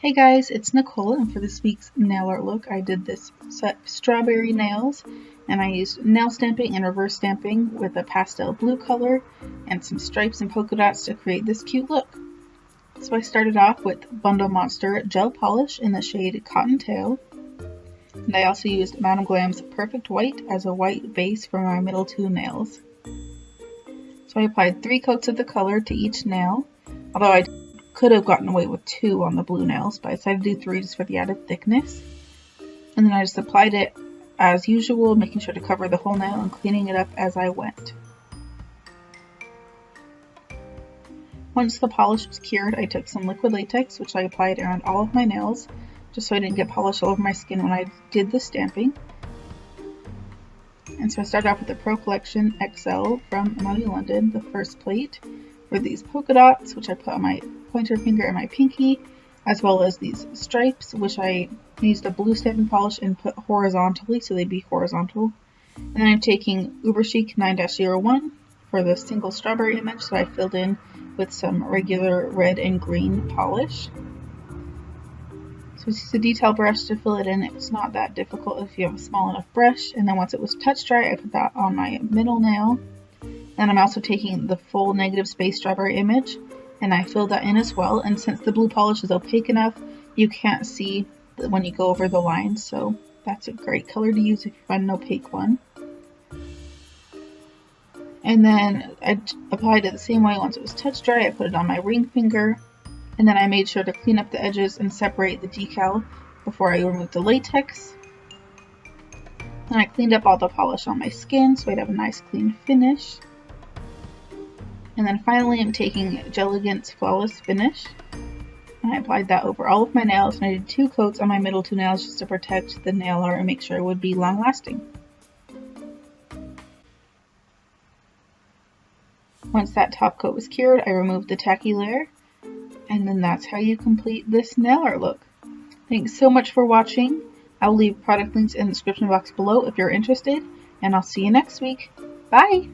Hey guys, it's Nicole, and for this week's nail art look, I did this set of strawberry nails, and I used nail stamping and reverse stamping with a pastel blue color and some stripes and polka dots to create this cute look. So I started off with Bundle Monster gel polish in the shade Cottontail, and I also used Madame Glam's Perfect White as a white base for my middle two nails. So I applied 3 coats of the color to each nail, although I could have gotten away with 2 on the blue nails, but I decided to do 3 just for the added thickness. And then I just applied it as usual, making sure to cover the whole nail and cleaning it up as I went. Once the polish was cured, I took some liquid latex, which I applied around all of my nails, just so I didn't get polish all over my skin when I did the stamping. And so I started off with the Pro Collection XL from Money London, the first plate, with these polka dots, which I put on my pointer finger and my pinky, as well as these stripes, which I used a blue stamping polish and put horizontally so they'd be horizontal. And then I'm taking Uber Chic 9-01 for the single strawberry image, so I filled in with some regular red and green polish. So it's just a detail brush to fill it in. It's not that difficult if you have a small enough brush. And then once it was touch dry, I put that on my middle nail. And I'm also taking the full negative space strawberry image, and I filled that in as well. And since the blue polish is opaque enough, you can't see when you go over the line, so that's a great color to use if you find an opaque one. And then I applied it the same way. Once it was touch dry, I put it on my ring finger, and then I made sure to clean up the edges and separate the decal before I removed the latex. Then I cleaned up all the polish on my skin so I'd have a nice clean finish. And then finally I'm taking Jelligant's Flawless Finish, and I applied that over all of my nails, and I did 2 coats on my middle 2 nails just to protect the nail art and make sure it would be long lasting. Once that top coat was cured, I removed the tacky layer, and then that's how you complete this nail art look. Thanks so much for watching. I'll leave product links in the description box below if you're interested, and I'll see you next week. Bye!